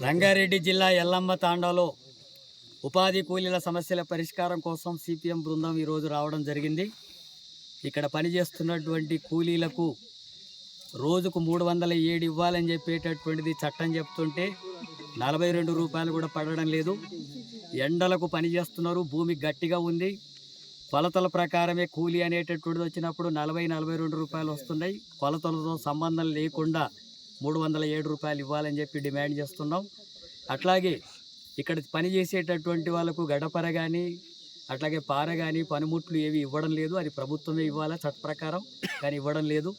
రంగారెడ్డి జిల్లా ఎల్లమ్మ తాండాలో ఉపాధి కూలీల సమస్యల పరిష్కారం కోసం సిపిఎం బృందం ఈరోజు రావడం జరిగింది. ఇక్కడ పనిచేస్తున్నటువంటి కూలీలకు రోజుకు 307 ఇవ్వాలని చెప్పేటటువంటిది చట్టం చెప్తుంటే 42 రూపాయలు కూడా పడడం లేదు. ఎండలకు పనిచేస్తున్నారు, భూమి గట్టిగా ఉంది. కొలతల ప్రకారమే కూలీ అనేటటువంటిది వచ్చినప్పుడు 42 రూపాయలు వస్తున్నాయి. కొలతలతో సంబంధం లేకుండా 307 రూపాయలు ఇవ్వాలని చెప్పి డిమాండ్ చేస్తున్నాం. అట్లాగే ఇక్కడ పనిచేసేటటువంటి వాళ్ళకు గడపర కానీ అట్లాగే పార కానీ పనిముట్లు ఏవి ఇవ్వడం లేదు. అది ప్రభుత్వమే ఇవ్వాలా చట్ట ప్రకారం, కానీ ఇవ్వడం లేదు.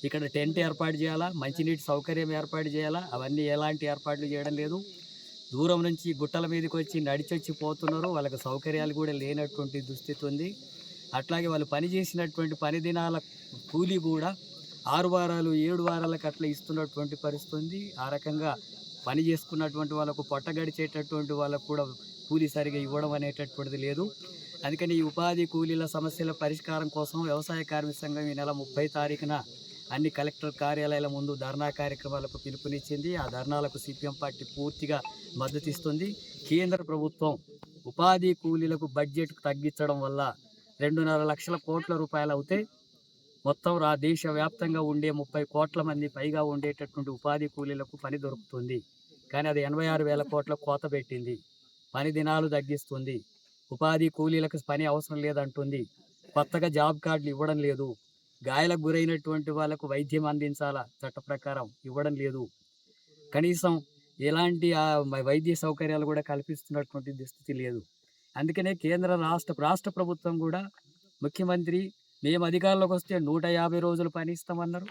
ఇక్కడ టెంట్ ఏర్పాటు చేయాలా, మంచినీటి సౌకర్యం ఏర్పాటు చేయాలా, అవన్నీ ఎలాంటి ఏర్పాట్లు చేయడం లేదు. దూరం నుంచి గుట్టల మీదకి వచ్చి నడిచొచ్చి పోతున్నారు. వాళ్ళకి సౌకర్యాలు కూడా లేనటువంటి దుస్థితి ఉంది. అట్లాగే వాళ్ళు పనిచేసినటువంటి పని దినాల కూలీ కూడా 6 వారాలు 7 వారాలకు అట్లా ఇస్తున్నటువంటి పరిస్థితి ఉంది. ఆ రకంగా పని చేసుకున్నటువంటి వాళ్ళకు పొట్ట గడిచేటటువంటి వాళ్ళకు కూడా కూలీ సరిగా ఇవ్వడం అనేటటువంటిది లేదు. అందుకని ఈ ఉపాధి కూలీల సమస్యల పరిష్కారం కోసం వ్యవసాయ కార్మిక సంఘం ఈ నెల 30 తారీఖున అన్ని కలెక్టర్ కార్యాలయాల ముందు ధర్నా కార్యక్రమాలకు పిలుపునిచ్చింది. ఆ ధర్నాలకు సిపిఎం పార్టీ పూర్తిగా మద్దతు ఇస్తుంది. కేంద్ర ప్రభుత్వం ఉపాధి కూలీలకు బడ్జెట్ తగ్గించడం వల్ల 2.5 లక్షల కోట్ల రూపాయలు అవుతాయి. మొత్తం దేశవ్యాప్తంగా ఉండే 30 కోట్ల మంది పైగా ఉండేటటువంటి ఉపాధి కూలీలకు పని దొరుకుతుంది. కానీ అది 86,000 కోట్ల కోత పెట్టింది. పని దినాలు తగ్గిస్తుంది. ఉపాధి కూలీలకు పని అవసరం లేదంటుంది. కొత్తగా జాబ్ కార్డులు ఇవ్వడం లేదు. గాయాలకు గురైనటువంటి వాళ్ళకు వైద్యం అందించాలా, చట్ట ప్రకారం ఇవ్వడం లేదు. కనీసం ఎలాంటి వైద్య సౌకర్యాలు కూడా కల్పిస్తున్నటువంటి దుస్థితి లేదు. అందుకనే కేంద్ర రాష్ట్ర ప్రభుత్వం కూడా ముఖ్యమంత్రి మేము అధికారంలోకి వస్తే 150 రోజులు పని ఇస్తామన్నారు.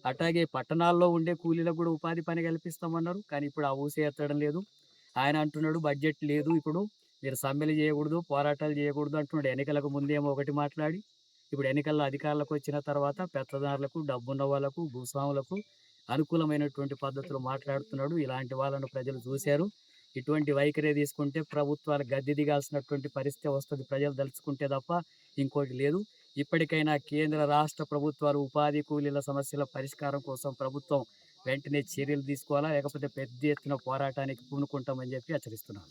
అట్లాగే పట్టణాల్లో ఉండే కూలీలకు కూడా ఉపాధి పని కల్పిస్తామన్నారు. కానీ ఇప్పుడు ఆ ఊసే ఎత్తడం లేదు. ఆయన అంటున్నాడు బడ్జెట్ లేదు, ఇప్పుడు మీరు సమ్మెలు చేయకూడదు, పోరాటాలు చేయకూడదు అంటున్నాడు. ఎన్నికలకు ముందేమో ఒకటి మాట్లాడి, ఇప్పుడు ఎన్నికల్లో అధికారులకు వచ్చిన తర్వాత పెత్తదారులకు, డబ్బున్న వాళ్ళకు, భూస్వాములకు అనుకూలమైనటువంటి పద్ధతులు మాట్లాడుతున్నాడు. ఇలాంటి వాళ్ళను ప్రజలు చూశారు. ఇటువంటి వైఖరి తీసుకుంటే ప్రభుత్వాలు గద్దె దిగాల్సినటువంటి పరిస్థితి వస్తుంది, ప్రజలు దలుచుకుంటే తప్ప ఇంకోటి లేదు. ఇప్పటికైనా కేంద్ర రాష్ట్ర ప్రభుత్వాలు ఉపాధి కూలీల సమస్యల పరిష్కారం కోసం ప్రభుత్వం వెంటనే చర్యలు తీసుకోవాలా, లేకపోతే పెద్ద ఎత్తున పోరాటానికి పూనుకుంటామని చెప్పి హెచ్చరిస్తున్నాను.